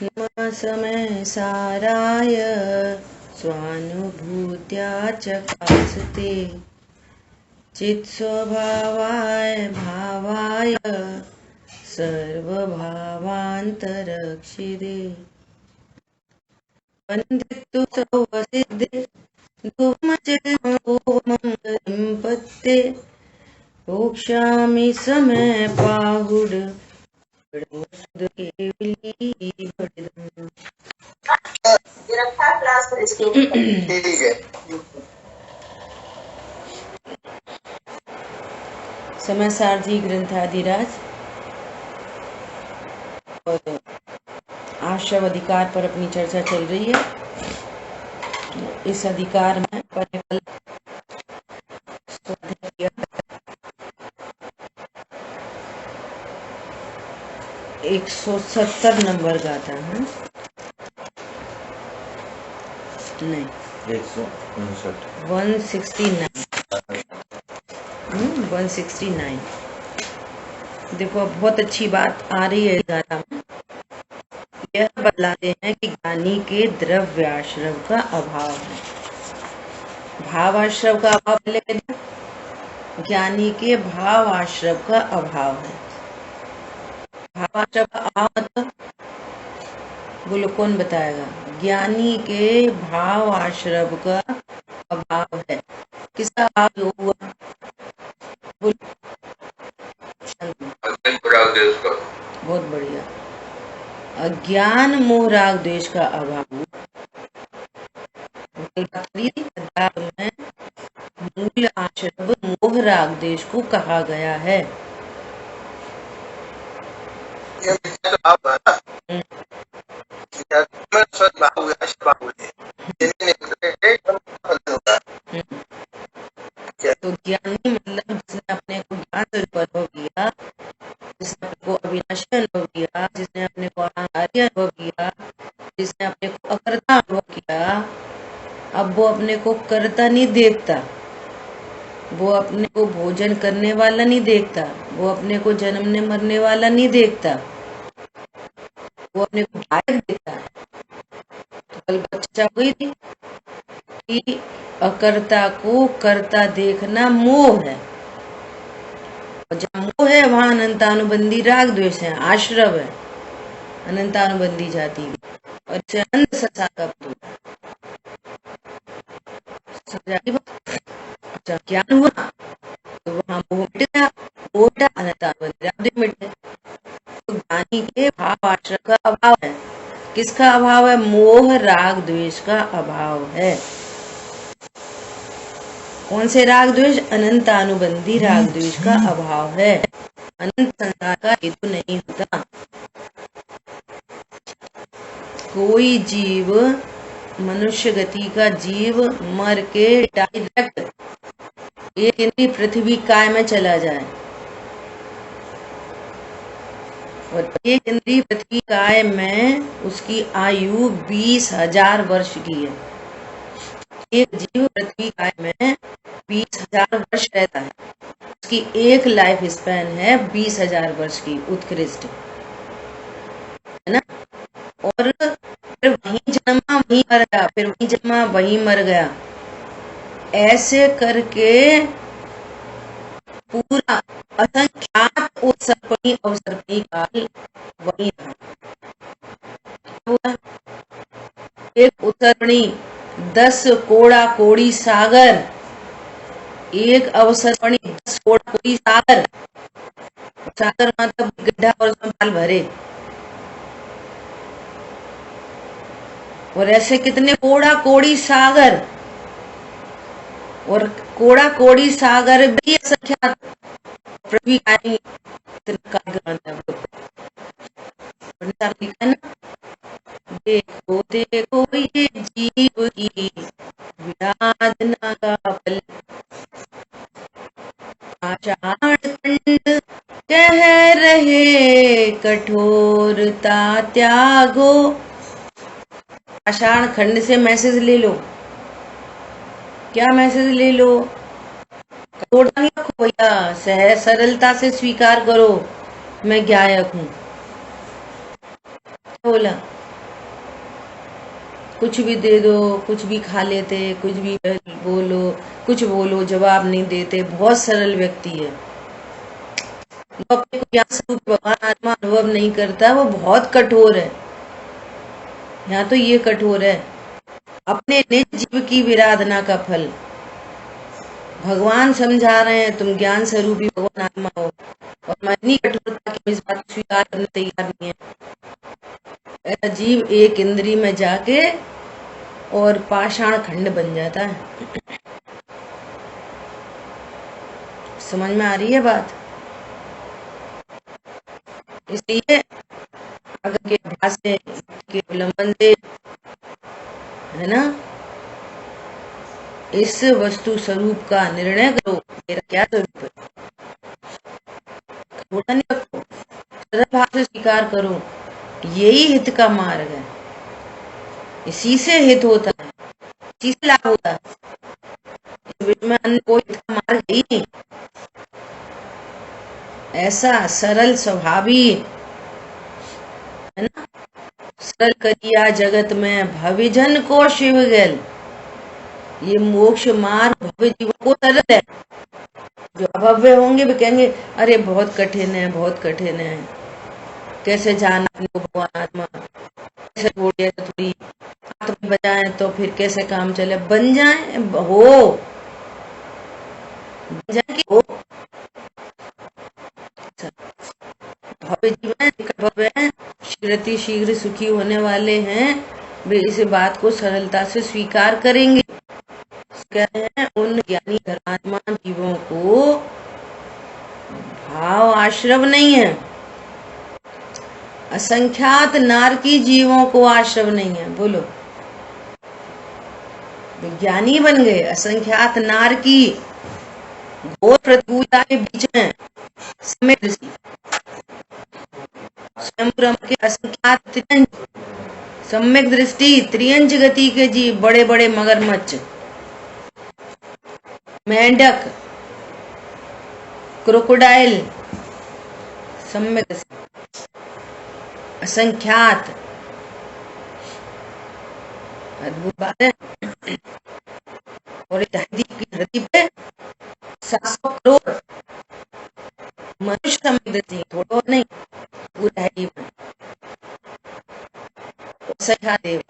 नमः समय साराय स्वानुभूत्या चकासते चित्स्वभावाय भावाय सर्वभावान्तरक्षिदे वन्दितु सौवसिद्धे धूमचिन्मोमं पत्ते मोक्षामि समय पाहुड समय सारथी ग्रंथाधिराज और आश्रव अधिकार पर अपनी चर्चा चल रही है। इस अधिकार में कल 170 नंबर का था। नहीं 169 देखो बहुत अच्छी बात आ रही है। 11 में यह बतलाते हैं कि ज्ञानी के द्रव्याश्रव का अभाव है। भावाश्रव का अभाव पहले ज्ञानी के भाव आश्रव का अभाव है। भावाश्रव का अभाव मतलब बोलो कौन बताएगा? ज्ञानी के भाव आश्रव का अभाव है। किसका अभाव हुआ? बहुत बढ़िया। अज्ञान मोह राग द्वेष का अभाव में मूल आश्रव मोह राग द्वेष को कहा गया है। तो ज्ञानी मतलब जिसने अपने को ज्ञान स्वरूप अनुभव किया, जिसने अपने को अविनाशी अनुभव किया, जिसने अपने को अनादि अनुभव किया, जिसने अपने को अकर्ता अनुभव किया। अब वो अपने को कर्ता नहीं देखता, वो अपने को भोजन करने वाला नहीं देखता, वो अपने को जन्मने मरने वाला नहीं देखता, वो अपने को लायक देखता है। तो कल चर्चा हुई थी कि अकर्ता को कर्ता देखना मोह है, और जहाँ मोह है वहां अनंतानुबंधी राग द्वेष है, आश्रव है, अनंतानुबंधी जाति और इसे अनंत संसार का अच्छा ज्ञान हुआ तो वहां मोह मिट गया, मोह अनंतानुबंधी राग द्वेष मिट गया। तो ज्ञानी के भाव आश्रव का अभाव है। किसका अभाव है? मोह राग द्वेष का अभाव है। कौन से राग द्वेष? अनंतानुबंधी राग द्वेष का अभाव है। अनंत संसार का हेतु नहीं होता। कोई जीव, मनुष्य गति का जीव मर के डायरेक्ट एक इंद्री पृथ्वी काय में चला जाए और एक इंद्री पृथ्वी काय में उसकी आयु 20,000 वर्ष की है। एक जीव पृथ्वी काय में 20,000 वर्ष रहता है, उसकी एक लाइफ स्पैन है 20,000 वर्ष की, उत्कृष्ट है ना। और फिर वहीं जन्मा वहीं मर गया, फिर वहीं जन्मा वहीं मर गया, ऐसे करके पूरा असंख्यात उत्सर्पणी अवसर्पणी काल वहीं रहा। एक उत्सर्पणी 10 कोड़ा कोड़ी सागर, एक अवसर्पणी 10 कोड़ा कोड़ी सागर। सागर मतलब गड्ढा और उसमें बाल भरे, और ऐसे कितने कोड़ा कोड़ी सागर, और कोड़ा कोड़ी सागर भी असंख्यात पृथ्वी का देखो देखो ये जीव की विराधना का फल, आषाढ़ खंड कह रहे कठोरता त्यागो। आषाढ़ खंड से मैसेज ले लो। क्या मैसेज ले लो? कठोरता नहीं रखो भैया, सरलता से स्वीकार करो मैं गायक हूं। बोला कुछ भी दे दो, कुछ भी खा लेते, कुछ भी बोलो, कुछ बोलो जवाब नहीं देते। बहुत सरल व्यक्ति है। जो अपने को ज्ञान स्वरूप भगवान आत्मा अनुभव नहीं करता वो बहुत कठोर है। यहाँ तो ये कठोर है, अपने निज जीव की विराधना का फल। भगवान समझा रहे हैं तुम ज्ञान स्वरूपी भगवान आत्मा हो, और मैं इतनी कठोरता की इस बात को स्वीकार करने तैयार नहीं है। ऐसा जीव एक इंद्री में जाके और पाषाण खंड बन जाता है। समझ में आ रही है बात? इसलिए अगर के अभ्यास से, के उल्लंघन से, है ना, इस वस्तु स्वरूप का निर्णय करो, मेरा क्या स्वरूप है, थोड़ा नहीं रखो, सरल भाव से स्वीकार करो। यही हित का मार्ग है, इसी से हित होता है, इसी से लाभ होता है। इस विश्व में अन्य कोई हित का मार्ग है ही नहीं। ऐसा सरल स्वभावी, है ना, सरल करिया जगत में भविजन को शिव गल। ये मोक्ष मार्ग भव्य जीवन को सरल है। जो अभव्य होंगे वे कहेंगे अरे बहुत कठिन है, बहुत कठिन है, कैसे जाना अपने को भगवान आत्मा, कैसे बोले तो थोड़ी हाथ में बजाएं तो फिर कैसे काम चले। बन जाए हो, बन जाए कि हो। भव्य जीवन भव्य है, शीघ्र शीघ्र सुखी होने वाले हैं, वे इस बात को सरलता से स्वीकार करेंगे। कह रहे हैं उन ज्ञानी धर्मात्मा जीवों को भाव आश्रव नहीं है, असंख्यात नारकी जीवों को आश्रव नहीं है। बोलो, विज्ञानी बन गए, असंख्यात नारकी घोर प्रतिकूलता के बीच में समय दृष्टि, स्वयं के असंख्यात त्रियंज, सम्यक दृष्टि, त्रियंज गति के जीव, बड़े बड़े मगरमच्छ, मेंढक, क्रोकोडाइल, सम्यक असंख्यात, अद्भुत बात है। और धरती की धरती पे 700 करोड़ मनुष्य सम्यक दृष्टि, थोड़ा नहीं, पूरा है जीवन। असंख्यात देव,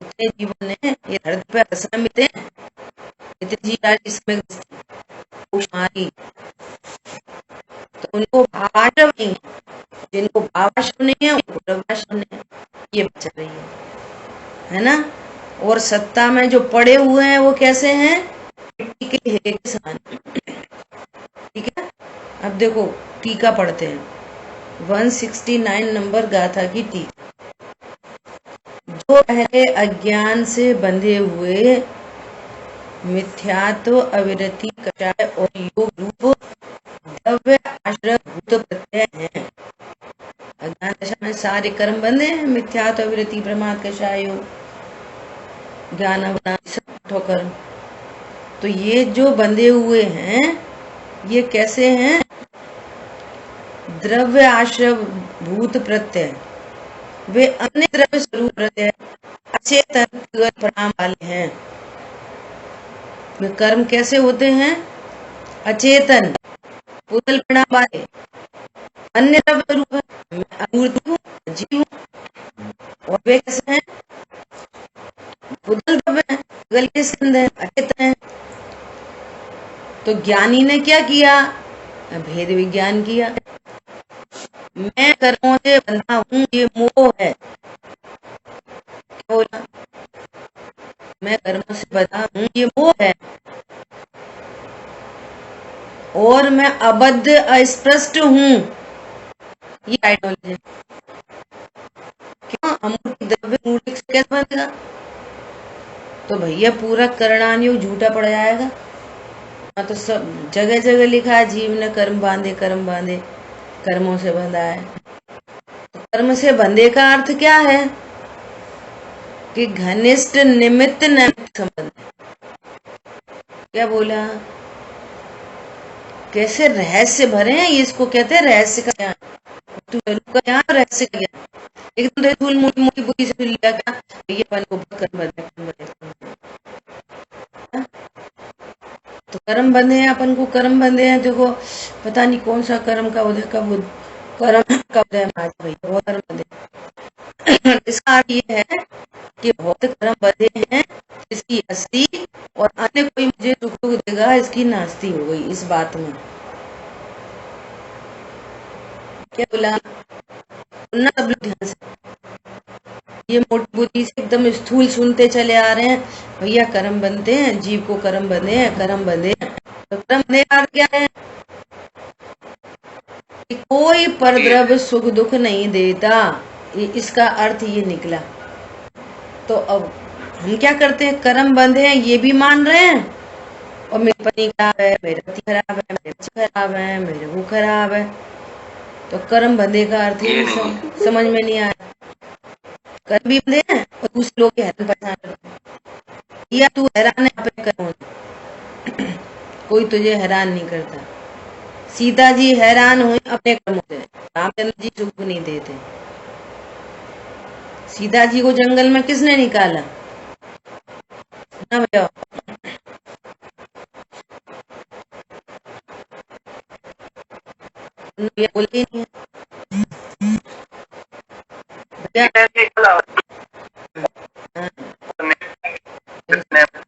इतने जीवन है ये धरती पे असमित है, इतने जीव सम्यक दृष्टि, तो उनको भावाश्रव नहीं है, जिनको भावाश्रव नहीं है उनको प्रभाश्रव नहीं है, ये बचा रही है ना। और सत्ता में जो पड़े हुए हैं वो कैसे हैं? मिट्टी के ढेर के समान। ठीक है, अब देखो टीका पढ़ते हैं, 169 नंबर गाथा की टीका। जो पहले अज्ञान से बंधे हुए मिथ्यात्व, अविरति, कषाय और योग रूप द्रव्य आश्रय भूत प्रत्यय हैं। अज्ञान दशा में सारे कर्म बंधे हैं, मिथ्यात्व, अविरति, प्रमाद, कषाय, योग, ज्ञान अवना, सब कर्म। तो ये जो बंधे हुए हैं ये कैसे हैं? द्रव्य आश्रय भूत प्रत्यय, वे अन्य द्रव्य स्वरूप प्रत्यय अचेतन परिणाम वाले हैं। वे कर्म कैसे होते हैं? अचेतन पुतल परिणाम वाले, अन्य द्रव्य स्वरूप है, मैं अमूर्त हूँ, जीव हूँ। और वे कैसे हैं? पुतल द्रव्य है, गल के स्कंद है, अचेतन है। तो ज्ञानी ने क्या किया? भेद विज्ञान किया। मैं कर्मों से बंधा हूँ, ये मोह है। क्या बोला? मैं कर्मों से बंधा हूँ, ये मोह है। और मैं अबद्ध अस्पष्ट हूँ, ये आइडियोलॉजी है। क्यों? अमूर्त द्रव्य मूर्ति से कैसे बनेगा? तो भैया पूरा करणानुयोग झूठा पड़ जाएगा। तो सब जगह जगह लिखा है जीव ने कर्म बांधे, कर्म बांधे, कर्मों से बंधा है। तो कर्म से बंधे का अर्थ क्या है? कि घनिष्ठ निमित्त नैमित्त संबंध। क्या बोला? कैसे रहस्य भरे हैं, इसको कहते हैं रहस्य का ज्ञान। तू का यहाँ रहस्य क्या, एकदम तो धूल मोटी मोटी बुद्धि से सुन लिया क्या ये अपन को कर्म बंधे। तो कर्म बंधे हैं, अपन को कर्म बंधे हैं। देखो पता नहीं कौन सा कर्म का उदय कब कर्म कब उदय भाई बहुत कर्म बंधे। इसका अर्थ ये है कि बहुत कर्म बंधे हैं, इसकी हस्ती और अन्य कोई मुझे दुख देगा इसकी नास्ती हो गई। इस बात में क्या बोला सुनना सब लोग ध्यान से। ये मोटी बुद्धि से एकदम स्थूल सुनते चले आ रहे हैं भैया कर्म बनते हैं, जीव को कर्म बंधे हैं, कर्म बंधे हैं। तो कर्म बंधे का अर्थ क्या है कि कोई परद्रव्य सुख दुख नहीं देता, इसका अर्थ ये निकला। तो अब हम क्या करते हैं, कर्म बंधे हैं ये भी मान रहे हैं और मेरी पत्नी खराब है, मेरे पति खराब है, मेरे बच्चे खराब है, मेरे वो खराब है। तो कर्म बंधे का अर्थ ही समझ में नहीं आया। कर्म भी बंधे हैं और दूसरे लोग हैरान परेशान करते हैं या तू हैरान है अपने कर्मों से, कोई तुझे हैरान नहीं करता। सीता जी हैरान हुई अपने कर्मों से, रामचंद्र जी सुख नहीं देते। सीता जी को जंगल में किसने निकाला ना भैया, ये बोलते नहीं है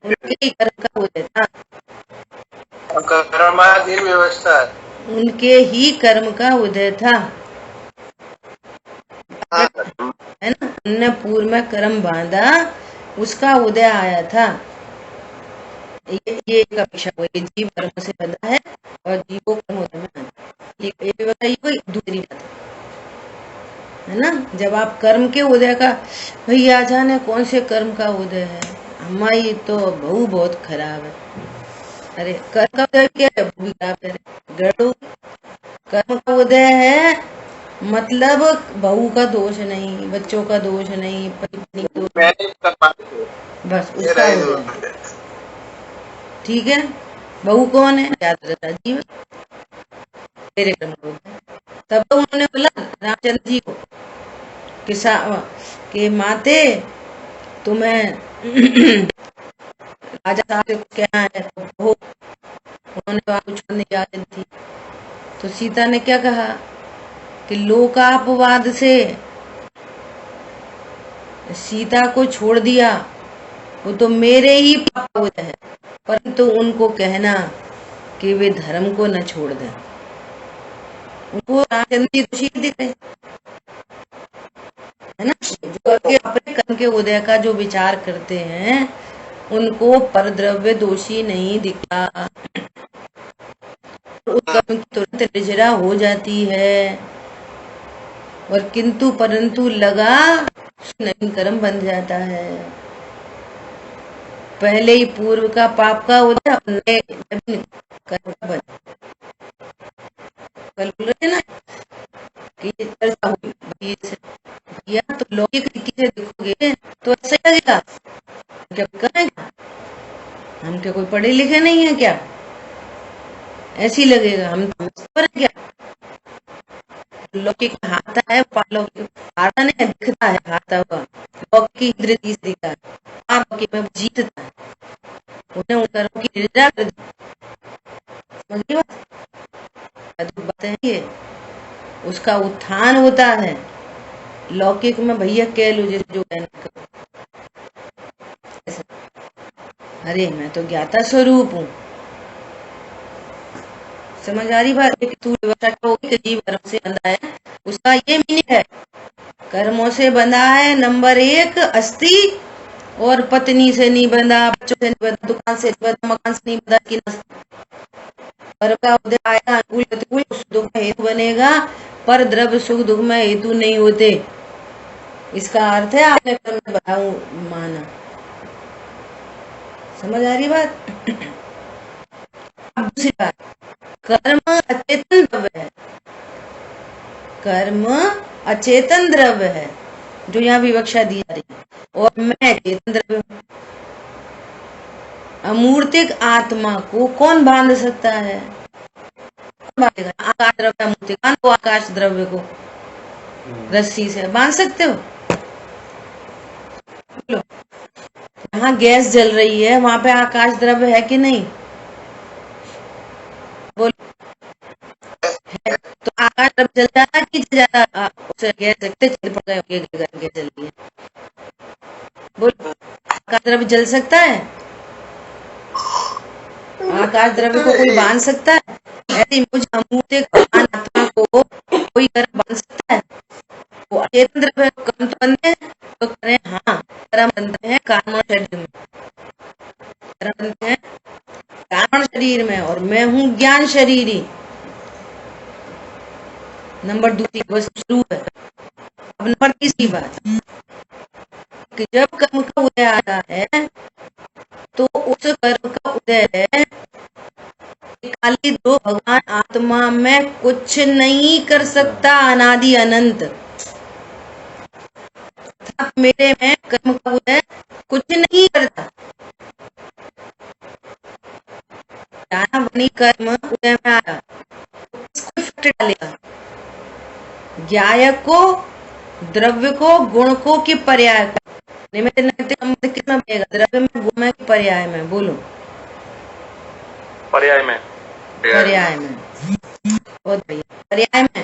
उनके कर्म का उदय था, व्यवस्था उनके ही कर्म का उदय था, है ना। उनने पूर्व में कर्म बांधा, उसका उदय आया था। ये एक अपेक्षा हुई, जीव कर्म से बंधा है और जीव को कर्म उदय में आना। ये बताइए कोई दूसरी बात है ना। जब आप कर्म के उदय का, भैया जाने कौन से कर्म का उदय है, हमारी तो बहू बहुत खराब है। अरे कर्म का उदय क्या है, बहू खराब है, गड़ू। कर्म का उदय है मतलब बहू का दोष नहीं, बच्चों का दोष नहीं, पत्नी का दोष, बस उसका उदय। ठीक है, बहू कौन है, याद रहता जीव, तेरे कर्म का उदय। तब तो उन्होंने बोला रामचंद्र जी को कि माते तुम्हें राजा साहब से कुछ कहना है तो उन्होंने आपको छोड़ने की आदत थी। तो सीता ने क्या कहा कि लोकापवाद से सीता को छोड़ दिया, वो तो मेरे ही पाप उदय है, परंतु उनको कहना कि वे धर्म को न छोड़ दें। उनको रामचंद्र जी दोषी दिख रहे है ना, जो अपने कर्म के उदय का जो विचार करते हैं उनको परद्रव्य दोषी नहीं दिखता, उस कर्म की तुरंत निर्जरा हो जाती है और किंतु परंतु लगा नवीन कर्म बन जाता है। पहले ही पूर्व का पाप का उदय, नए नवीन कर्म का बन। कल बोल रहे ना कि चर्चा हुई भैया, तो लौकिक तरीके से देखोगे तो ऐसा लगेगा क्या करेगा, हम क्या कोई पढ़े लिखे नहीं है क्या, ऐसी लगेगा हम पर क्या। लौकिक हाथा है, हाथा नहीं दिखता है, हाथा हुआ लौकिक दृष्टि से दिखता है, लौकिक में जीतता है, उन्हें उन कर्मों की निंदा कर दी। समझिए बात है ये, उसका उत्थान होता है। लौकिक में भैया कह लो जो कहना, अरे मैं तो ज्ञाता स्वरूप हूँ। समझ आ रही बात, तू जीव कर्म से बंधा है, उसका ये मीनिंग है कर्मों से बंधा है। नंबर एक अस्थि, और पत्नी से नहीं बंधा, बच्चों से नहीं बंधा, दुकान से नहीं बंधा, मकान से नहीं बंधा, की कर्म का उदय आया अनुकूल प्रतिकूल दुख में हेतु बनेगा, पर द्रव्य सुख दुख में हेतु नहीं होते। इसका अर्थ है आपने कर्म में बंधा माना। समझ आ रही बात। अब दूसरी बात, कर्म अचेतन द्रव्य है, कर्म अचेतन द्रव्य है जो यहाँ विवक्षा दी जा रही है, और मैं चेतन द्रव्य हूँ। अमूर्तिक आत्मा को कौन बांध सकता है, आकाश द्रव्य, मूर्तिकान को, आकाश द्रव्य को रस्सी से बांध सकते हो? बोलो। यहाँ गैस जल रही है, वहां पे आकाश द्रव्य है कि नहीं? बोलो। है। तो आकाश द्रव्य जल जाता कि जल जाता? उसे गैस देखते चल पड़ गए गैस जल रही है। बोलो। आकाश द्रव्य जल सकता है? आकाश द्रव्य को कोई बांध सकता है? ऐसी मुझ अमूर्त भगवान आत्मा को कोई कर्म बांध सकता है? वो अचेतन द्रव्य कर्म तो बनते हैं, तो करें हाँ कर्म बनते हैं कारण शरीर में। कर्म बनते हैं कारण शरीर में, और मैं हूँ ज्ञान शरीरी। नंबर दूसरी बस शुरू है। अब नंबर तीसरी बात कि जब कर्म का उदय आता है तो उस कर्म का उदय है खाली दो भगवान आत्मा में कुछ नहीं कर सकता अनादि अनंत। मेरे में कर्म का उदय कुछ नहीं करता। ज्ञानावनी कर्म उदय में आया, इसको इफेक्ट डालेगा ज्ञाय को, द्रव्य को, गुण को कि पर्याय को। निमित्त नैमित्तिक संबंध किसमें बनेगा? द्रव्य में, गुण में कि पर्याय में? बोलो। पर्याय में। पर्याय में। बहुत बढ़िया।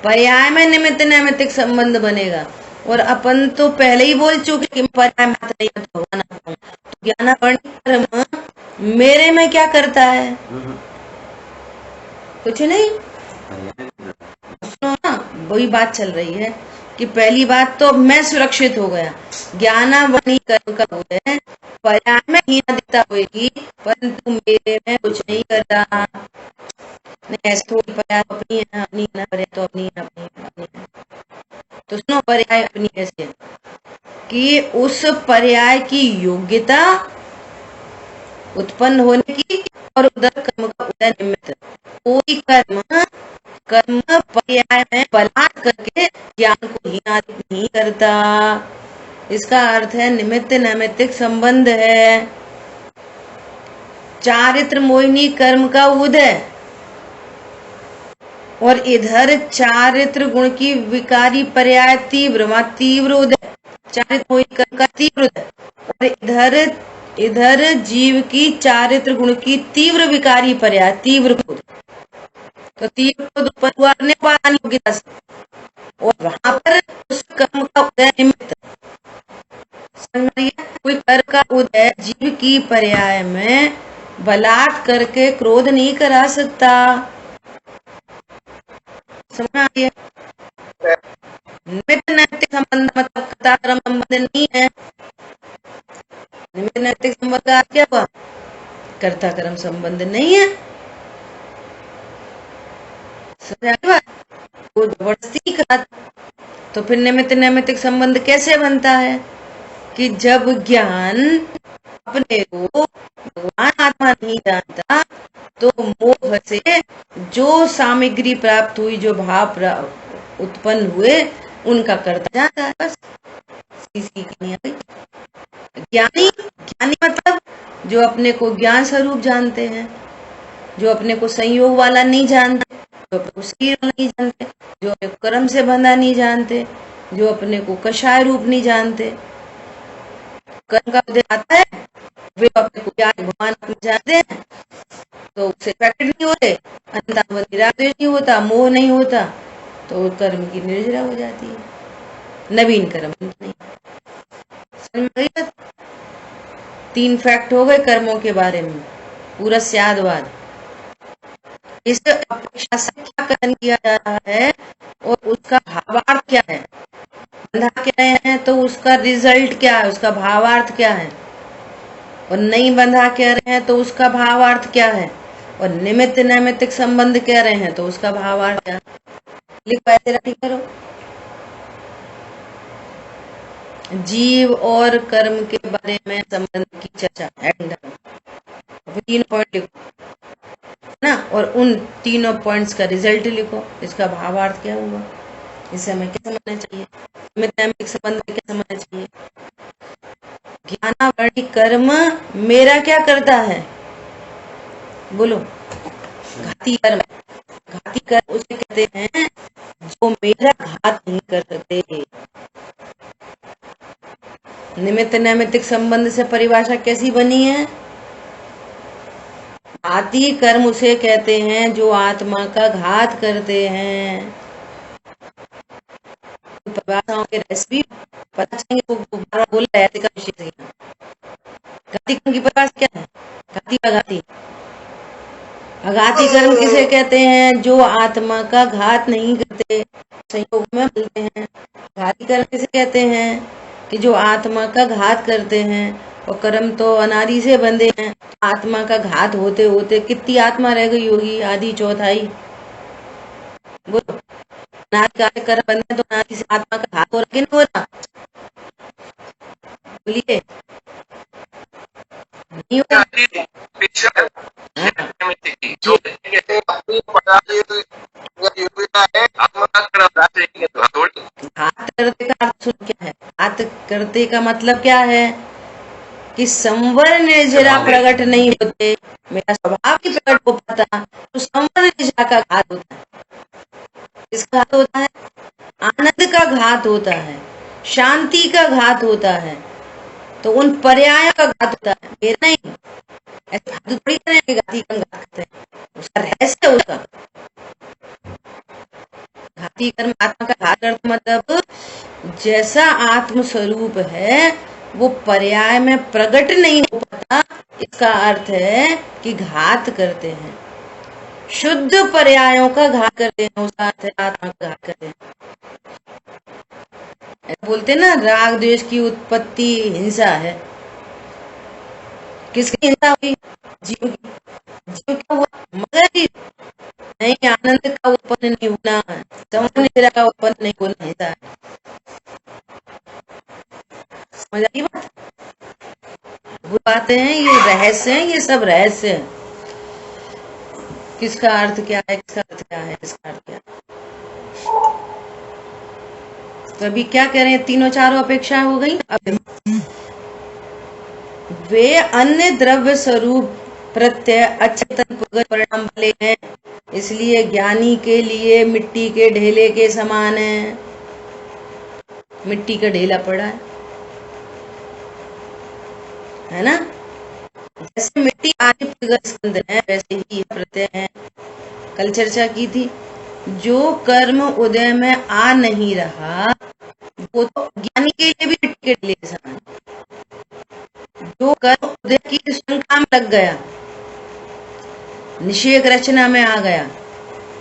पर्याय में निमित्त नैमित्तिक संबंध बनेगा। और अपन तो पहले ही बोल चुके कि पर्याय मात्र नहीं है तो भगवान आता हूँ। तो ज्ञानावनी कर्म मेरे में क्या करता है? कुछ नहीं। सुनो ना, वही बात चल रही है कि पहली बात तो मैं सुरक्षित हो गया। ज्ञानावनी कर्म का उदय पर्याय में हीना दिखता होगी, परंतु मेरे में कुछ नहीं करता। नहीं ऐसे थोड़ी पर्याय अपनी है, अपनी है, पर्याय तो अपनी है, अपनी है। तो सुनो, पर्याय अपनी कैसे है कि उस पर्याय की योग्यता उत्पन्न होने की और उधर कर्म का उदय निमित्त। कोई कर्म पर्याय में बलात् करके ज्ञान को हीनादित नहीं करता। इसका अर्थ है निमित्त नैमित्तिक संबंध है। चारित्र मोहिनी कर्म का उदय और इधर चारित्र गुण की विकारी पर्याय तीव्र उदय, चारित्र मोहिनी कर्म का तीव्र उदय, और इधर जीव की चारित्र गुण की तीव्र विकारी पर्याय तीव्र खुद। तो तीव्र खुद उत्पन्न हुआ नेपाल योग्यता से, और वहां पर उस कर्म का उदय निमित्त। कोई कर्म का उदय जीव की पर्याय में बलात् करके क्रोध नहीं करा सकता। समझ आ रही है? निमित्त नैतिक संबंध मतलब कर्ता कर्म संबंध नहीं है। निमित्त नैतिक संबंध का क्या हुआ? कर्ता कर्म संबंध नहीं है। समझ आ रही बात? वो जबरदस्ती करा, तो फिर निमित्त नैमित्तिक संबंध कैसे बनता है कि जब ज्ञान अपने को भगवान आत्मा नहीं जानता तो मोह से जो सामग्री प्राप्त हुई, जो भाव उत्पन्न हुए, उनका करता जाता है। बस ज्ञानी मतलब जो अपने को ज्ञान स्वरूप जानते हैं, जो अपने को संयोग वाला नहीं जानते, जो अपने को शरीर नहीं जानते, जो अपने को कर्म से बंधा नहीं जानते, जो अपने को कषाय रूप नहीं जानते। कर्म का उदय आता है, वे अपने को क्या भगवान जानते हैं, तो उससे इफेक्टेड नहीं होते, निरादेश नहीं होता, मोह नहीं होता, तो कर्म की निर्जरा हो जाती है, नवीन कर्म नहीं। समझ में गई? 3 फैक्ट हो गए कर्मों के बारे में, पूरा स्यादवाद। इस अपेक्षा से क्या कथन किया जा रहा है और उसका भावार्थ क्या है? बंधा कह रहे हैं तो उसका रिजल्ट क्या है, उसका भावार्थ क्या है? और नहीं बंधा कह रहे हैं तो उसका भावार्थ क्या है? और निमित्त नैमित्तिक संबंध कह रहे हैं तो उसका भावार्थ क्या? लिखो, ऐसे रखी करो। जीव और कर्म के बारे में संबंध की चर्चा, 3 पॉइंट लिखो ना, और उन तीनों पॉइंट्स का रिजल्ट लिखो, इसका भावार्थ क्या हुआ, इसे हमें क्या समझना चाहिए, निमित्त नैमित्तिक संबंध क्या समझना चाहिए। ज्ञानावनी कर्म मेरा क्या करता है? बोलो। घाती कर्म घाती कर्म उसे कहते हैं जो मेरा घात नहीं कर सकते। निमित्त नैमित्तिक संबंध से परिभाषा कैसी बनी है? घाती कर्म उसे कहते हैं जो आत्मा का घात करते हैं। परिभाषाओं के रहस्य भी पता चलेंगे, वो बार बोल रहा है का विशेष है। घाती कर्म की परिभाषा क्या है? घाती अघाती। अघाती कर्म किसे कहते हैं? जो आत्मा का घात नहीं करते, संयोग में बोलते हैं। घाती कर्म किसे कहते हैं? कि जो आत्मा का घात करते हैं। और कर्म तो अनादि से बंधे हैं। आत्मा का घात होते होते कितनी आत्मा रह गई होगी? आधी चौथाई। बोलो, अनादि कार्य कर्म बंधे तो अनादि से आत्मा का घात हो रहा कि नहीं हो रहा? बोलिए, नहीं हो रहा? घात करते का अर्थ सुन क्या है? घात करते का मतलब क्या है? कि संवर निर्जरा प्रकट नहीं होते, मेरा स्वभाव ही प्रकट हो पाता, तो संवर निर्जरा का घात होता है। किसका घात होता है? आनंद का घात होता है, शांति का घात होता है। तो उन पर्यायों का घात होता है, मेरा नहीं। ऐसे घात थोड़ी करेंगे, घाती कर्म घात करते हैं, उसका रहस्य उसका। घाती कर्म आत्मा का घात करते मतलब जैसा आत्म स्वरूप है वो पर्याय में प्रकट नहीं हो पाता, इसका अर्थ है कि घात करते हैं। शुद्ध पर्यायों का घात करते हैं, उसका अर्थ है आत्मा का घात करते हैं। बोलते ना, राग द्वेष की उत्पत्ति हिंसा है। किसकी हिंसा हुई? जीव की। जीव क्या हुआ? मगर नहीं, आनंद का उत्पन्न नहीं होना, समझ का उत्पन्न नहीं होना हिंसा है। समझ आई बात? वो बातें हैं, ये रहस्य हैं, ये सब रहस्य है। किसका अर्थ क्या है, किसका अर्थ क्या है, किसका अर्थ क्या है। तो अभी क्या कह रहे हैं? तीनों चारों अपेक्षा हो गई। अब वे अन्य द्रव्य स्वरूप प्रत्यय अचेतन परिणाम वाले हैं, इसलिए ज्ञानी के लिए मिट्टी के ढेले के समान है। मिट्टी का ढेला पड़ा है ना? जैसे मिट्टी आदि स्कंद है, वैसे ही प्रत्यय है। कल चर्चा की थी, जो कर्म उदय में आ नहीं रहा वो तो ज्ञानी के लिए भी मिट्टी के ढेले के समान। जो कर्म उदय की श्रृंखला में लग गया, निषेक रचना में आ गया,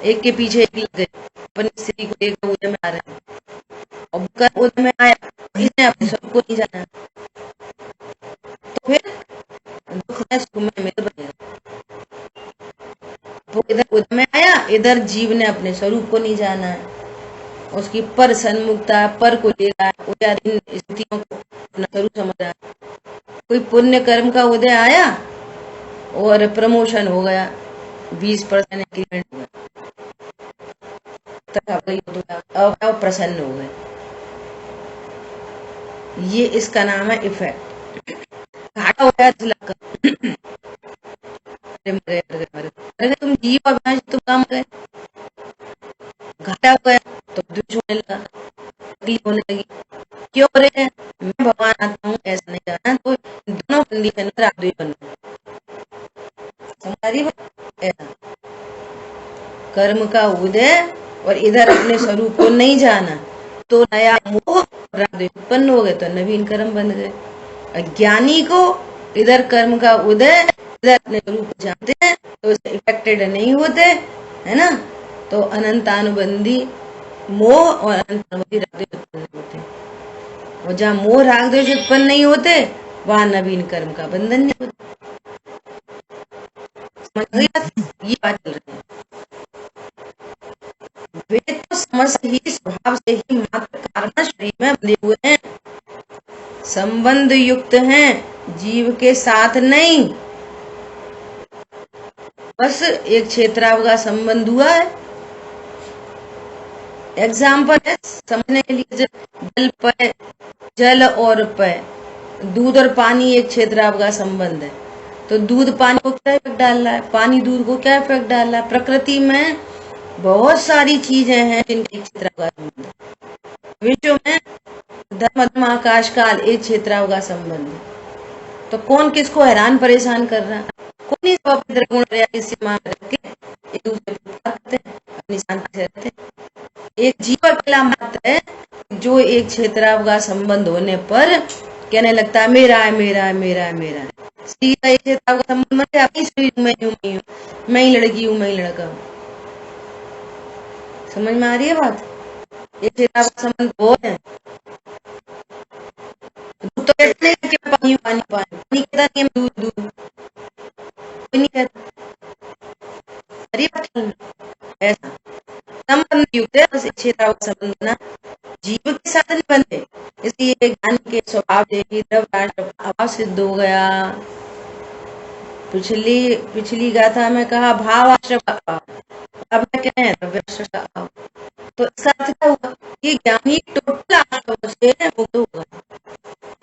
एक के पीछे एक लग गए, अपनी स्त्री को एक उदय में आ रहे हैं, और कर्म उदय में आया, इसने अपने स्वरूप को नहीं जाना, तो फिर दुख में सुख में मिल बनेगा। वो इधर उदय में आया, इधर जीव ने अपने स्वरूप को नहीं जाना है, उसकी पर सन्मुखता, पर को लेगा, उदयाधीन स्थितियों को अपना स्वरूप समझ रहा है। कोई पुण्य कर्म का उदय आया और प्रमोशन हो गया, 20% इंक्रीमेंट हुआ, अब प्रसन्न हो गए। ये इसका नाम है इफेक्ट। घाटा हो गया अरे तुम जीव अविनाशी, तुम काम गए, घाटा हो गया तो द्वेष होने लगा, तकलीफ होने लगी। क्यों हो रहे हैं? मैं भगवान आता हूँ ऐसा नहीं करना, तो दोनों कंडीशन में राग द्वेष बनना। समझ ऐसा कर्म का उदय और इधर अपने स्वरूप को नहीं जाना, तो नया मोह राग द्वेष उत्पन्न हो गए, तो नवीन कर्म बन गए। अज्ञानी को इधर कर्म का उदय, इधर अपने स्वरूप को जानते हैं, तो इससे इफेक्टेड नहीं होते, है ना? तो अनंतानुबंधी मोह और अनंतानुबंधी राग द्वेष उत्पन्न होते, और जहाँ मोह राग द्वेष उत्पन्न नहीं होते वहां नवीन कर्म का बंधन नहीं होता। समझ गई? ये बात चल रही है। वे तो समस्त ही स्वभाव से ही मात्र कारण शरीर में बंधे हुए हैं, संबंध युक्त हैं, जीव के साथ नहीं। बस एक क्षेत्रावगा संबंध हुआ है। एग्जाम्पल है समझने के लिए, जल पे, जल और पे, दूध और पानी एक क्षेत्रावगा संबंध है। तो दूध पानी को क्या इफेक्ट डाल रहा है, पानी दूध को क्या इफेक्ट डाल रहा है? प्रकृति में बहुत सारी चीजें हैं जिनका एक क्षेत्रावकाश संबंध है। विश्व में धर्म अधर्म आकाश काल एक क्षेत्रावकाश संबंध है। तो कौन किसको हैरान परेशान कर रहा है? कौन नहीं, सब अपने गुण की सीमा में रख के एक दूसरे को प्यार करते हैं, अपनी शांति से रहते हैं। एक जीव अकेला मात्र है जो एक क्षेत्रावकाश संबंध होने पर कहने लगता है मेरा है मेरा है मेरा है मेरा है। सीधा एक क्षेत्रावकाश संबंध में अपनी शरीर में मैं ही लड़की हूँ मैं ही लड़का हूँ। समझ में आ रही है बात? एक क्षेत्रावकाश संबंध वो है। दूध तो कहते हैं कि पानी पानी पानी, पानी कहता नहीं है दूध दूध, कोई नहीं कहता। ऐसा संबंध युक्त है, बस क्षेत्रावकाश संबंध ना जीव के साथ नहीं बनते। इसलिए ज्ञान के स्वभाव से ही द्रव्य आश्रम अभाव सिद्ध हो गया। पिछली गाथा में कहा भाव आश्रम का अभाव, अब मैं कह रहे हैं द्रव्य आश्रम का अभाव। तो इसका अर्थ क्या हुआ कि ज्ञानी टोटल आश्रम से मुक्त होगा।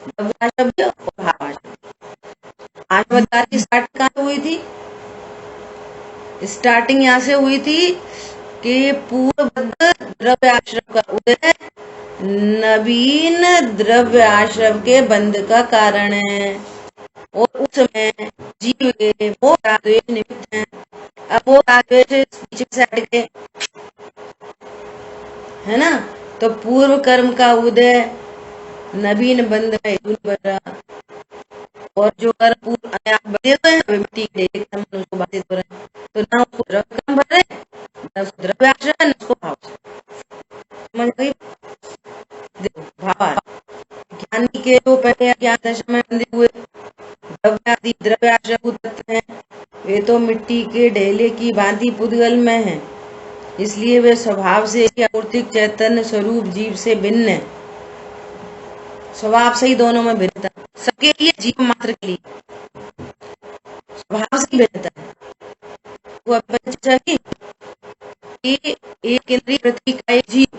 द्रव्य आश्रम और भाव आश्रम। आश्रमदार की स्टार्ट कहाँ से हुई थी? स्टार्टिंग यहाँ से हुई थी कि पूर्वबद्ध द्रव्य आश्रम का उदय नवीन द्रव्य आश्रम के बंध का कारण है और उसमें जीव के मोह रागद्वेष निमित्त है। अब वो रागद्वेष पीछे से हट गए, है ना? तो पूर्व कर्म का उदय नवीन बंध में बन रहा, और जो कर्म पूर्व बने हुए हैं मिट्टी के उसको बाधित हो रहे हैं। तो ना उसको द्रव्य कर्म भर रहे, ना उसको द्रव्य आश्रय, ना उसको भाव। समझ गई? भाव ज्ञानी के जो पहले ज्ञान दशा में बंधे हुए द्रव्य आश्रय तत्व हैं, वे तो मिट्टी के ढेले की भांति पुद्गल में हैं। इसलिए वे स्वभाव से आवर्तिक चैतन्य स्वरूप जीव से भिन्न है। स्वभाव से ही दोनों में भिन्नता, सबके लिए जीव मात्र के लिए स्वभाव से भिन्नता है। वो चर्चा की कि एक इंद्रिय पृथ्वी का एक जीव,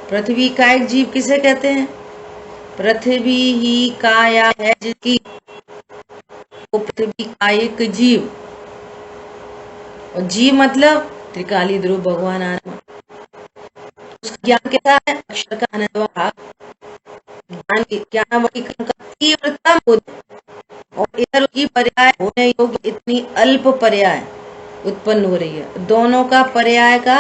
पृथ्वी का एक जीव किसे कहते हैं? पृथ्वी ही काया है जिसकी, वो पृथ्वी का एक जीव। और जीव मतलब त्रिकाली ध्रुव भगवान आनंद। उसका ज्ञान कैसा है? अक्षर का आनंद भाग ज्ञान की ज्ञान वही का तीव्रता और इधर की पर्याय होने योग्य इतनी अल्प पर्याय उत्पन्न हो रही है। दोनों का पर्याय का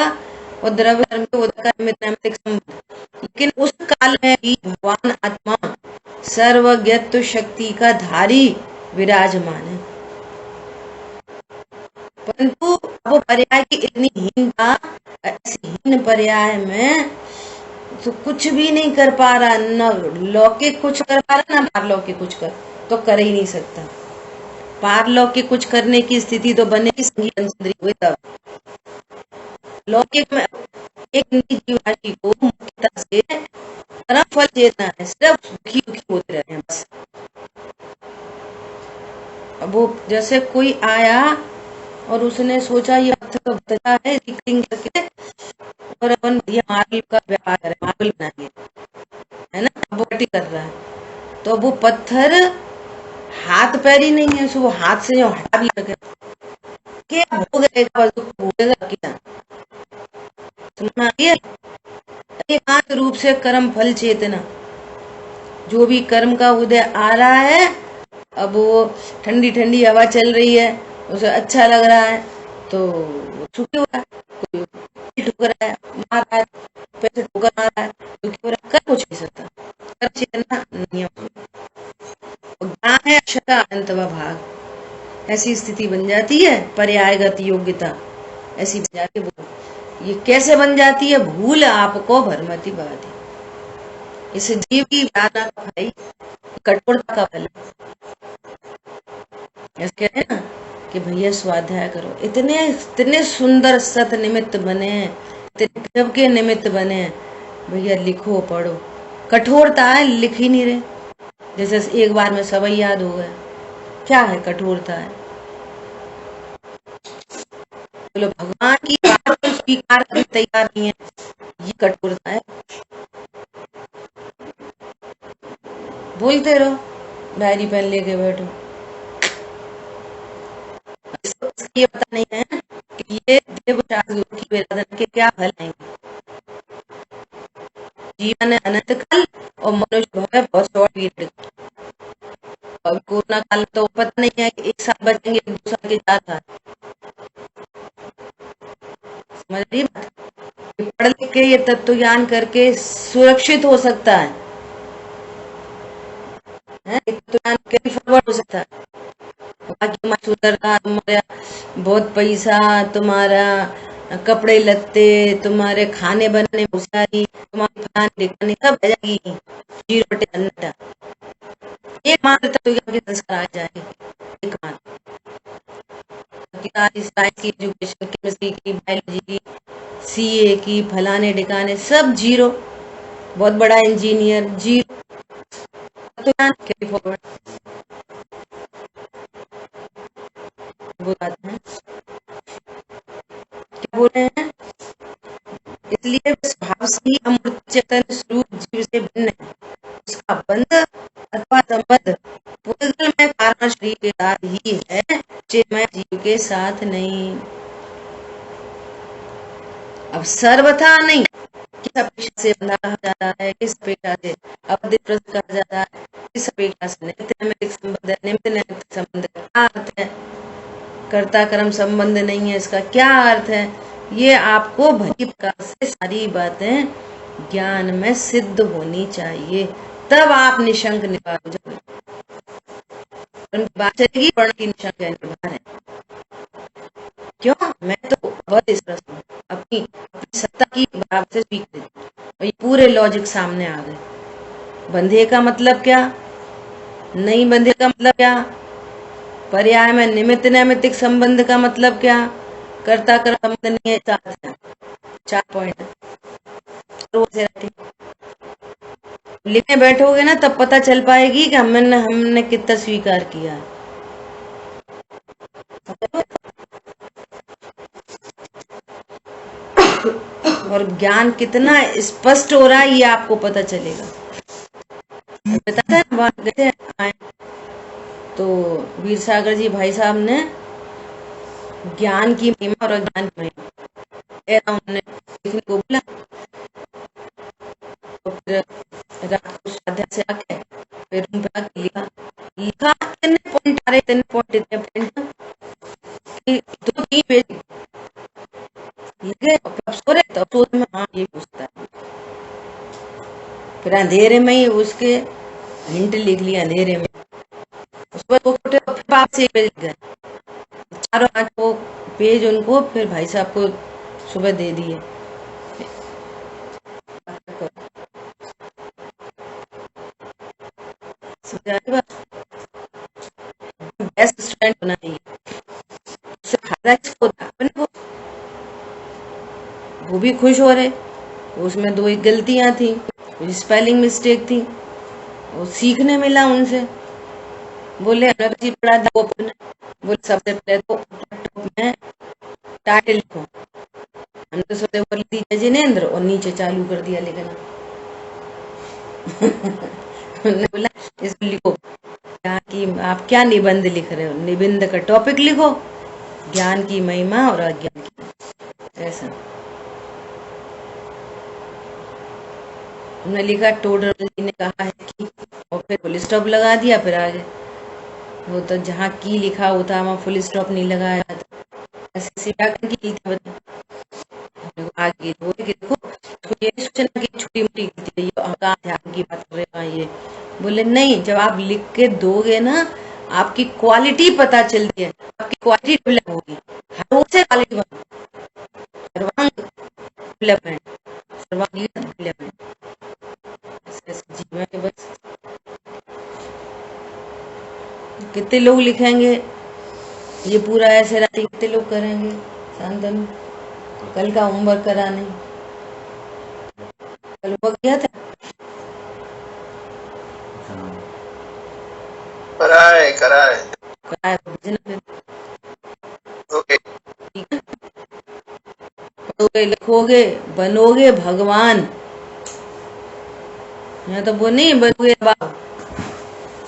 और द्रव्य कर्म के उदय का नैमित्तिक संबंध। लेकिन उस काल में भी भगवान आत्मा सर्वज्ञत्व शक्ति का धारी विराजमान है, परंतु वो पर्याय की इतनी हीनता, ऐसी हीन पर्याय में तो कुछ भी नहीं कर पा रहा, न लौकिक कुछ कर पा रहा, ना पारलौकिक कुछ तो कर ही नहीं सकता। पारलौकिक कुछ करने की स्थिति तो बनेगी संगीत इंद्रिय हुए तब। लौकिक में एक जीव राशि को मुख्यता से परम फल चेतना है, सिर्फ दुखी दुखी होते रहते हैं बस। अब वो जैसे कोई आया और उसने सोचा ये पत्थर बचा है करके और अपन ये मार्बल का व्यापार करें, मार्बल बनाएंगे, है ना? वो कटी कर रहा है, तो वो पत्थर हाथ पैर ही नहीं है, वो हाथ से जो हटा भी लगे क्या भोगेगा क्या? सुना ये एकांत रूप से कर्म फल चेतना, जो भी कर्म का उदय आ रहा है, अब वो ठंडी ठंडी हवा चल रही है, उसे अच्छा लग रहा है तो सुखी हो रहा है, कोई ठुकर रहा है मार रहा है, पैसे ठुकर मार रहा है दुखी हो रहा है, कर कुछ नहीं सकता, कर चेतना नहीं है। ज्ञान है अक्षर का अनंत भाग, ऐसी स्थिति बन जाती है। पर्यायगत योग्यता ऐसी बन जाती है। ये कैसे बन जाती है? भूल आपको भरमती बाधी, इस जीव की व्याना का फल कठोरता का फल। ऐसे कहते हैं ना कि भैया स्वाध्याय करो, इतने सुंदर सत निमित्त बने, इतने के निमित्त बने, भैया लिखो पढ़ो। कठोरता है, लिख ही नहीं रहे, जैसे एक बार में सब याद हो गया। क्या है कठोरता? है बोलो भगवान की बात को स्वीकार करने तैयार नहीं है, ये कठोरता है। बोलते रहो, डायरी पेन लेके बैठो, ये पता नहीं है कि ये देव की विराधन के क्या फल आएंगे। जीवन है अनंत काल और मनुष्य भव है बहुत शॉर्ट पीरियड। और कोरोना काल तो पता नहीं है कि 1 साल बचेंगे, 2 साल के 4 साल। समझ रही बात? पढ़ लिख के ये तत्व ज्ञान करके सुरक्षित हो सकता है, तत्व ज्ञान कैरी फॉरवर्ड हो सकता है। बाकी सुंदरता, तुम्हारा बहुत पैसा, तुम्हारा कपड़े लत्ते, तुम्हारे खाने बनाने में होशियारी, तुम्हारी फलाने ढिकाने सब आ जाएगी, जीरो टेन्टा। एकमात्र तत्व ज्ञान के संस्कार आ जाएंगे, एकमात्र। साइंस की एजुकेशन, केमिस्ट्री की, बायोलॉजी की, सीए की, फलाने ढिकाने सब जीरो। बहुत बड़ा इंजीनियर जीरो। तत्व ज्ञान कैरी फॉरवर्ड बताते हैं। क्या बोल रहे हैं? इसलिए स्वभाव से ही अमूर्त चेतन स्वरूप जीव से भिन्न है। उसका बंध अथवा संबंध पूर्वजन्म में कारण शरीर के साथ ही है, चिन्मय जीव के साथ नहीं। अब सर्वथा नहीं, किस अपेक्षा से बंधा कहा जाता है, किस अपेक्षा से अवधित प्रस्तुत कहा जाता है, किस अपेक्षा से नित्य नैमित्तिक संबंध है, नित्य नैमित्तिक संबंध का क्या अर्थ है, कर्ता कर्म संबंध नहीं है, इसका क्या अर्थ है, ये आपको भली प्रकार से सारी बातें ज्ञान में सिद्ध होनी चाहिए, तब आप निशंक निभा जाओगे। बात चलेगी वर्ण की निशंक निभा है। क्यों? मैं तो बहुत इस प्रश्न अपनी सत्ता की बराबर से स्वीकृत, और ये पूरे लॉजिक सामने आ गए। बंधे का मतलब क्या, नहीं बंधे का मतलब क्या, पर्याय में निमित्त नैमित्तिक संबंध का मतलब क्या, कर्ता कर्म संबंध नहीं है। 4 पॉइंट लिखने बैठोगे ना तब पता चल पाएगी कि हमने कितना स्वीकार किया है। और ज्ञान कितना स्पष्ट हो रहा है ये आपको पता चलेगा। बताता है बात कहते हैं तो वीर सागर जी भाई साहब ने ज्ञान की महिमा और अज्ञान की महिमा उन्होंने लिखने को बोला। तो फिर रात को स्वाध्याय से आके फिर रूम पे आके लिखा 3 पॉइंट आ रहे, 3 पॉइंट, इतने पॉइंट 2-3 पेज लिखे। सो रहे तब सोच में हाँ ये पूछता है, फिर अंधेरे में ही उसके हिंट लिख लिया अंधेरे में। उसके बाद बाप से पेज लिख गए, 4-5 वो पेज उनको फिर भाई साहब को सुबह दे दिए। बेस्ट स्टूडेंट होना चाहिए, उससे फायदा किसको होता है, अपने को। वो भी खुश हो रहे, उसमें 2 गलतियां थी, कुछ स्पेलिंग मिस्टेक थी, वो सीखने मिला उनसे। बोले हमने तो पढ़ा था, वो बोले सबसे पहले तो लैपटॉप में टाइटल लिखो। हमने तो सबसे ऊपर लिख दिया जिनेंद्र और नीचे चालू कर दिया लिखना। उन्होंने बोला इसको लिखो क्या कि आप क्या निबंध लिख रहे हो, निबंध का टॉपिक लिखो, ज्ञान की महिमा और अज्ञान की। ऐसा उन्होंने लिखा। टोडर जी ने कहा है कि, और फिर फुल स्टॉप लगा दिया, फिर आगे वो तो जहाँ की लिखा होता वहाँ फुल स्टॉप नहीं लगाया था। ऐसे व्याकरण की आगे देखो ये सोचना कि छोटी मोटी अध्यात्म की बात कर रहे हैं। ये बोले नहीं, जब आप लिख के दोगे ना आपकी क्वालिटी पता चलती है, आपकी क्वालिटी डेवलप होगी, हर से क्वालिटी सर्वांग डेवलपमेंट, सर्वांगीण डेवलपमेंट जीवन के। बस कितने लोग लिखेंगे ये पूरा ऐसे राइटिंग, कितने लोग करेंगे शांतनु? कल का होमवर्क करा नहीं, कल होमवर्क किया था, कराए तो लिखोगे बनोगे भगवान। यहाँ तो वो नहीं बनोगे नवाब,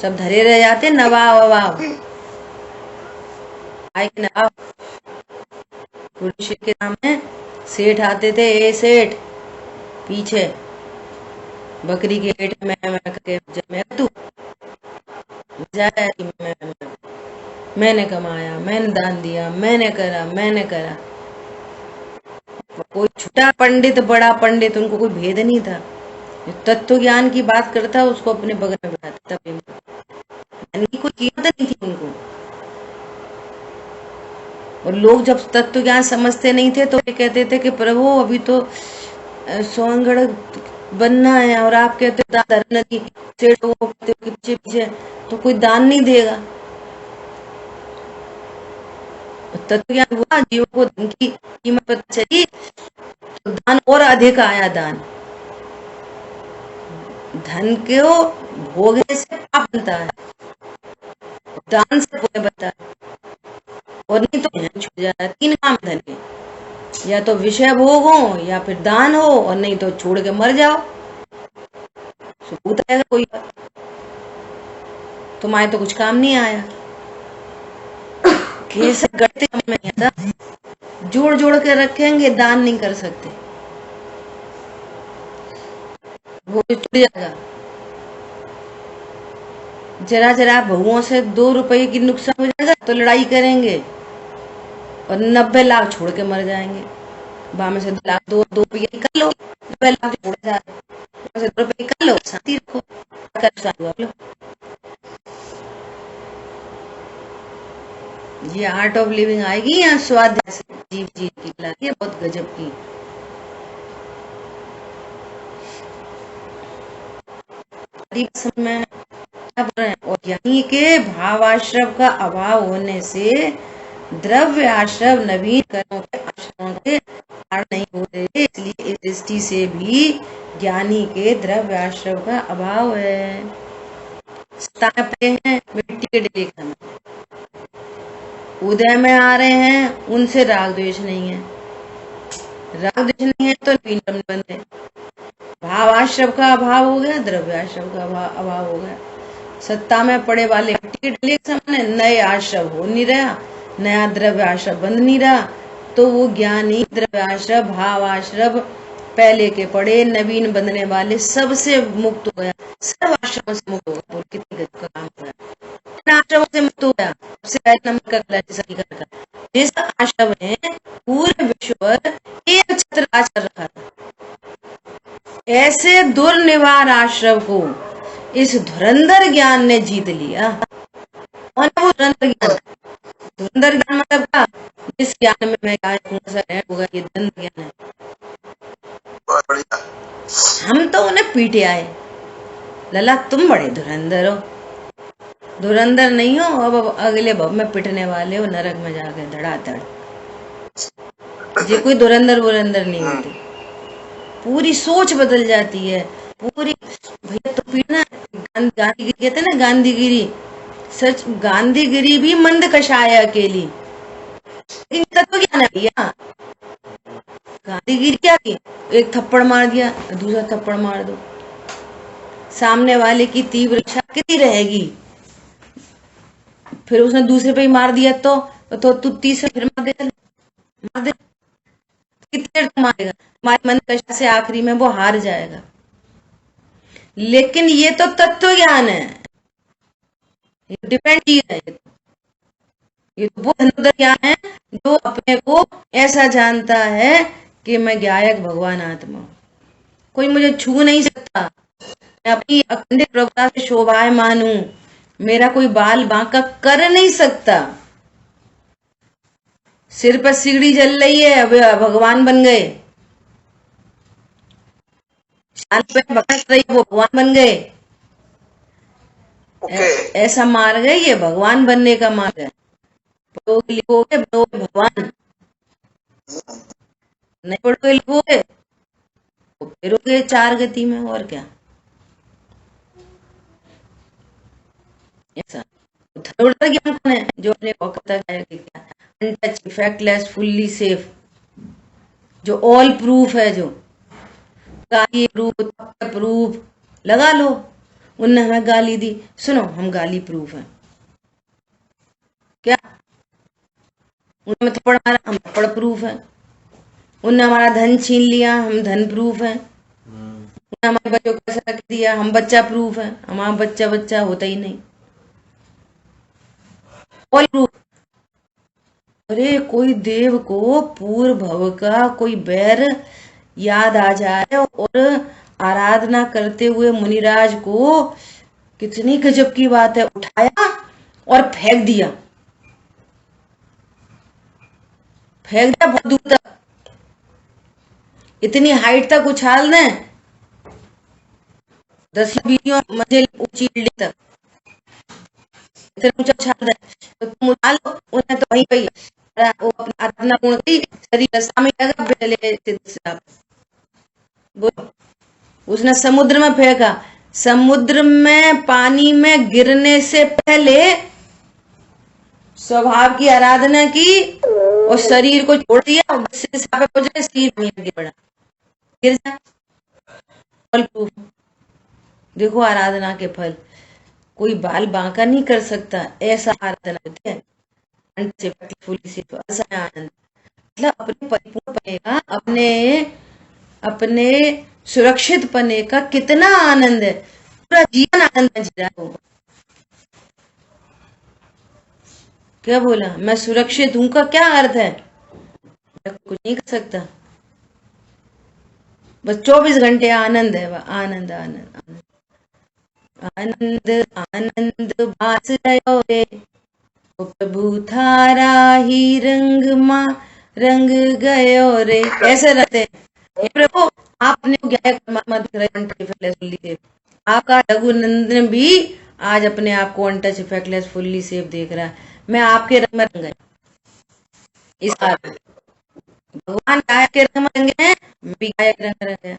सब धरे रह जाते नवाब ववाब। आए नवाब के नाम है सेठ आते थे, ए सेठ, पीछे बकरी के पेट में मैं करके जब मैं तू जाया कि मैंने कमाया, मैंने दान दिया, मैंने करा। कोई छोटा पंडित बड़ा पंडित उनको कोई भेद नहीं था। जो तत्व ज्ञान की बात करता उसको अपने बगल में बैठाता था। धन की कोई कीमत नहीं थी उनको। और लोग जब तत्व ज्ञान समझते नहीं थे तो ये कहते थे कि प्रभु अभी तो सोनगढ़ बनना है और आप कहते हो दान नदी सेठ वो कहते हो पीछे पीछे तो कोई दान नहीं देगा। तत्व ज्ञान हुआ, जीवों को धन की कीमत पता चली तो दान और अधिक आया। दान धन को भोगने से पाप बनता है, दान से पुण्य बनता है। और नहीं तो यहाँ छूट जाता है। 3 काम धन के, या तो विषय भोग हो या फिर दान हो, और नहीं तो छोड़ के मर जाओ। सबूत रहेगा कोई, तुम्हारे तो कुछ काम नहीं आया। कैसे गढ़ते में था, जोड़ जोड़ के रखेंगे, दान नहीं कर सकते, वो टूट जाएगा। जरा जरा बहुओं से 2 रुपए की नुकसान हो जाएगा तो लड़ाई करेंगे और 90 लाख छोड़ के मर जाएंगे। बामे से 2 लाख 2 रुपये निकाल लो, 90 लाख छोड़ जाए, 2 रुपये निकाल लो, शांति रखो। ये आर्ट ऑफ लिविंग आएगी यहाँ स्वाध्याय से जीव जी की लाती है, बहुत गजब की। समय और ज्ञानी के भावाश्रव का अभाव होने से द्रव्य आश्रव नवीन कर्मों के आश्रमों के कारण नहीं हो रहे। इसलिए इस दृष्टि से भी ज्ञानी के द्रव्य आश्रव का अभाव है। हैं मिट्टी के डेले खाना, उदय में आ रहे हैं, उनसे राग द्वेष नहीं है। राग द्वेष नहीं है तो नवीन कर्म बन रहे। भावाश्रव का अभाव हो गया, द्रव्याश्रव का अभाव हो गया। सत्ता में पड़े वाले मिट्टी के डेले के सामने नए आश्रव हो नहीं रहा, नया द्रव्य आश्रव बन नहीं रहा, तो वो ज्ञानी द्रव्य आश्रव भाव आश्रव पहले के पड़े नवीन बनने वाले सबसे मुक्त हो गया, सब आश्रमों से मुक्त हो गया। बोल कितनी गजब का काम हुआ, आश्रमों से मुक्त हो गया। सबसे पहले नंबर का कला जिस आश्रम ने पूरे विश्व पर एक छत्र राज कर रखा था, ऐसे दुर्निवार आश्रम को इस धुरंधर ज्ञान ने जीत लिया। और वो धुरंधर ज्ञान मतलब क्या, जिस ज्ञान में मैं होगा, ये धुरंधर ज्ञान है। हम तो उन्हें पीटे आए, लला तुम बड़े धुरंधर हो। धुरंधर नहीं हो, अब अगले भव में पिटने वाले हो नरक में जाके धड़ाधड़। ये कोई धुरंधर वुरंधर नहीं होते, पूरी सोच बदल जाती है पूरी। भैया तो पीटना, गांधीगिरी कहते ना, गांधीगिरी सच, गांधीगिरी भी मंद कषाय अकेली, लेकिन तत्व ज्ञान है भैया। गांधीगिरी क्या की, एक थप्पड़ मार दिया, दूसरा थप्पड़ मार दो, सामने वाले की तीव्र इच्छा कितनी रहेगी। फिर उसने दूसरे पे ही मार दिया तो तू तीसरे फिर मार दे, कितने देर मारेगा, तुम्हारी मन कशा से आखिरी में वो हार जाएगा। लेकिन ये तो तत्व ज्ञान है, ये डिपेंड है। ये तो वो धनुर्धर ज्ञान है जो अपने को ऐसा जानता है कि मैं गायक भगवान आत्मा, कोई मुझे छू नहीं सकता, मैं अपनी अखंडित प्रभुता से शोभायमान हूं, मेरा कोई बाल बांका कर नहीं सकता। सिर पर सिगड़ी जल रही है, अब भगवान बन गए, चाल पे भटक रही, वो भगवान बन गए। ऐसा मार्ग है, ये भगवान बनने का मार्ग है। लिखोगे भगवान, नहीं पढ़ोगे लिखोगे तो फिरोगे 4 गति में, और क्या। ऐसा धनुर्धर ज्ञान कौन है, जो अपने को कहता है कि क्या अनटच, इफेक्टलेस, फुल्ली सेफ, जो ऑल प्रूफ है, जो गाली प्रूफ लगा लो। उनने हमें गाली दी, सुनो हम गाली प्रूफ है क्या, उन्होंने थप्पड़ मारा, हम थप्पड़ प्रूफ है। उनने हमारा धन छीन लिया, हम धन प्रूफ हैं। उन्होंने हमारे बच्चों को ऐसा रख दिया, हम बच्चा प्रूफ है। हमारा बच्चा बच्चा होता ही नहीं, ऑल प्रूफ। अरे कोई देव को पूर्व भव का कोई बैर याद आ जाए और आराधना करते हुए मुनिराज को, कितनी गजब की बात है, उठाया और फेंक दिया बहुत दूर तक, इतनी हाइट तक उछाल दें, 10-20 मंजिल ऊंची बिल्डिंग तक इतना ऊंचा उछाल दें, तो तुम उछाल लो। उन्हें तो वहीं पे वो अपना आराधना पूर्ण की, शरीर रस्सा में लगा, बोलो। उसने समुद्र में फेंका, समुद्र में पानी में गिरने से पहले स्वभाव की आराधना की और शरीर को छोड़ दिया, और हो जाए शरीर में गिर पड़ा, गिर जाए। फल प्रूफ। देखो आराधना के फल, कोई बाल बांका नहीं कर सकता, ऐसा आराधना होती है। आनंद मतलब अपने परिपूर्ण पने का, अपने सुरक्षित पने का कितना आनंद है, पूरा जीवन आनंद में जी रहा है। क्या बोला, मैं सुरक्षित हूं का क्या अर्थ है? मैं कुछ नहीं कर सकता, बस 24 घंटे आनंद है, वह आनंद आनंद आनंद आनंद बास रहो रे, प्रभु थारा ही रंग मां रंग गयो रे। ऐसे रहते हे प्रभु, आपने दिख रहे, आपका रघुनंदन भी आज अपने आप को अनटच इफेक्टलेस फुल्ली सेफ देख रहा है। मैं आपके रंग में रंग गया, इस कारण भगवान गायक के रंग में रंगे हैं, मैं भी गायक के रंग में रंग गया।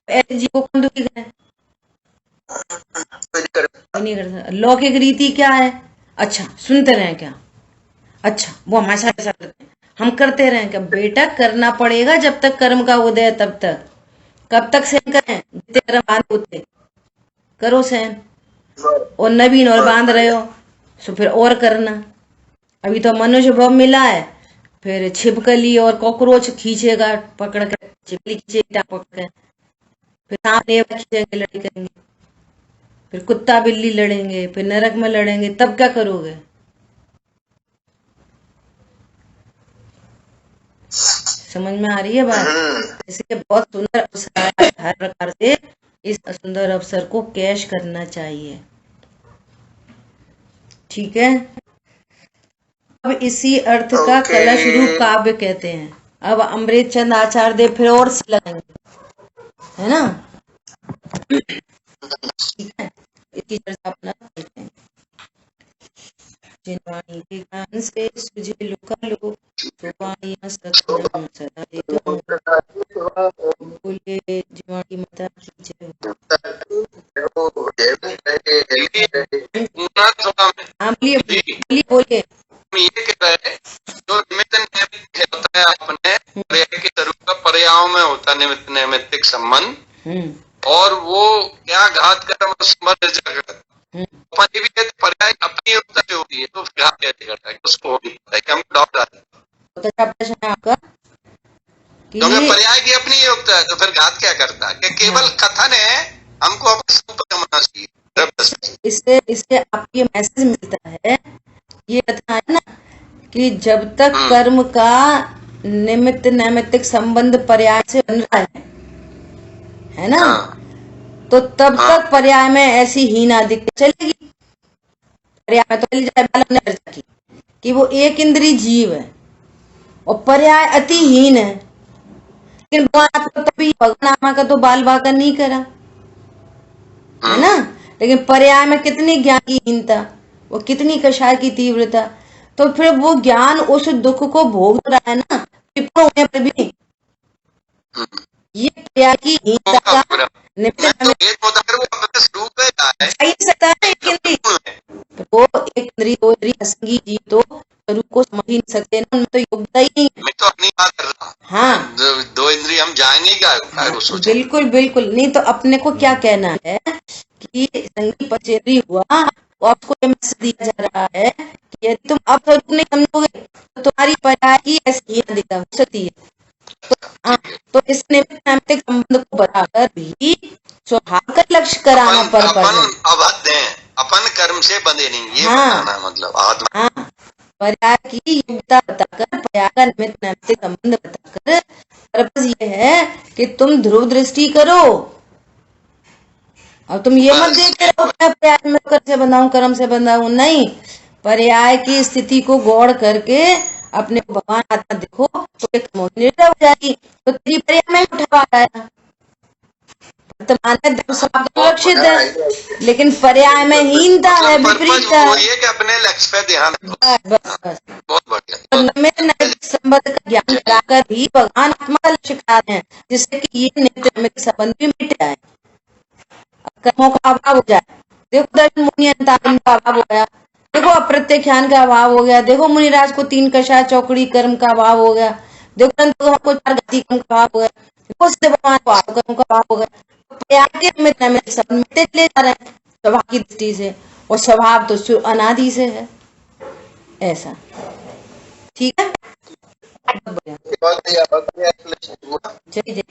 ऐसे जीव को कौन दुखी करे? नहीं कर सकता। लौकिक रीति क्या है? अच्छा सुनते रहे क्या? अच्छा वो हमारे साथ ऐसा करते हैं, हम करते रहे क्या? बेटा करना पड़ेगा जब तक कर्म का उदय है, तब तक। कब तक सहन करें? जितने कर्म बांध होते करो सहन, और नवीन और बांध रहे हो तो फिर और करना। अभी तो मनुष्य भव मिला है, फिर छिपकली और कॉकरोच खींचेगा पकड़ कर, छिपकली खींचेगा पकड़ कर, फिर सांप खींचेंगे, लड़ाई करेंगे, फिर कुत्ता बिल्ली लड़ेंगे, फिर नरक में लड़ेंगे, तब क्या करोगे? समझ में आ रही है बात? इसलिए बहुत सुंदर अवसर है, हर प्रकार से इस सुंदर अवसर को कैश करना चाहिए। ठीक है, अब इसी अर्थ का कलश रूप काव्य कहते हैं। अब अमृत चंद आचार्य देव फिर और से लगाएंगे, है ना? ठीक है, इसकी चर्चा अपना करते हैं। जिनवाणी के ज्ञान से सुझे लोकालोक, वाणियां सत्संग सदा देतो। बोले जिनवाणी माता की जय। बोलिए ये कह रहे हैं, जो निमित्त नैमित्तिक होता है अपने पर्याय के स्वरूप का पर्यायों में होता है निमित्त नैमित्तिक संबंध, और वो क्या घात कर्म संबंध जगत अपनी भी पर्याय अपनी योग्यता से होती है, तो घात कैसे करता है? उसको हो नहीं पता है कि हमको डाउट आता है। तो क्या प्रश्न है आपका? क्योंकि पर्याय की अपनी योग्यता है, तो फिर घात क्या करता है? कि केवल कथन है, हमको अपना स्वरूप समझना चाहिए। इससे आपको ये मैसेज मिलता है, ये कथन है ना कि जब तक कर्म का निमित्त नैमित्तिक संबंध पर्याय से बन रहा है ना, तो तब तक पर्याय में ऐसी हीना दिक्कत चलेगी। पर्याय में तो चली जाए कि वो एक इंद्रिय जीव है और पर्याय अति हीन है, लेकिन भगवान का तो बाल बाका नहीं करा, है ना? लेकिन पर्याय में कितनी ज्ञान की हीनता, वो कितनी कषाय की तीव्रता, तो फिर वो ज्ञान उस दुख को भोग रहा है ना, होने पर भी ये पर्याय की हीनता का सकता है। एक इंद्रिय दो इंद्रिय असंगी जीव तो स्वरूप को समझ ही नहीं सकते ना, उनमें तो योग्यता ही नहीं। मैं तो अपनी बात कर रहा हूँ। हाँ, दो इंद्रिय हम जाएंगे क्या? हाँ, बिल्कुल बिल्कुल नहीं। तो अपने को क्या कहना है कि संगी पचेरी हुआ, आपको मैसेज दिया जा रहा है कि यदि तुम अब स्वरूप नहीं समझोगे तो तुम्हारी पर्याय की ऐसी दिक्कत हो सकती है। हाँ, तो इस निमित्त नैमित्तिक संबंध को बताकर भी स्वभाव का लक्ष्य कराना पर्पज है। अबाध्य हैं, अपन कर्म से बंधे नहीं, ये हाँ, बताना मतलब आत्मा। हाँ, पर्याय की योग्यता बताकर, पर्याय का निमित्त नैमित्तिक संबंध बताकर पर्पज ये है कि तुम ध्रुव दृष्टि करो। और तुम ये मत देखते रहो मैं पर्याय में कर्म से बंधा हूँ, कर्म से बंधा हूँ, नहीं। पर्याय की स्थिति को गौड़ करके अपने भगवान आत्मा देखो तो एक निर्णय हो जाएगी। तो तेरी पर्याय में उठा आया, वर्तमान में धर्म समाप्त सुरक्षित है, लेकिन पर्याय में हीनता है, विपरीत है। ये कि अपने लक्ष्य पे ध्यान रखो। बस बस बहुत बढ़िया। निमित्त नैमित्तिक संबंध का ज्ञान कराकर ही भगवान आत्मा का लक्ष्य कराते हैं, जिससे कि ये निमित्त नैमित्तिक संबंध भी मिट जाए, कर्मों का अभाव हो जाए। देखो दर्शन मुनि का अभाव हो गया, देखो अप्रत्यक्ष ज्ञान का अभाव हो गया, देखो मुनिराज को 3 कषाय चौकड़ी कर्म का अभाव हो गया, देखो भगवान को 4 गति कर्म का अभाव हो गया, देखो सिद्ध भगवान को 8 कर्म का अभाव हो गया। पर्याय के निमित्त नैमित्तिक संबंध मिटते ले जा रहे हैं स्वभाव की दृष्टि से, और स्वभाव तो अनादि से है ऐसा। ठीक है, बहुत बढ़िया। जय जय।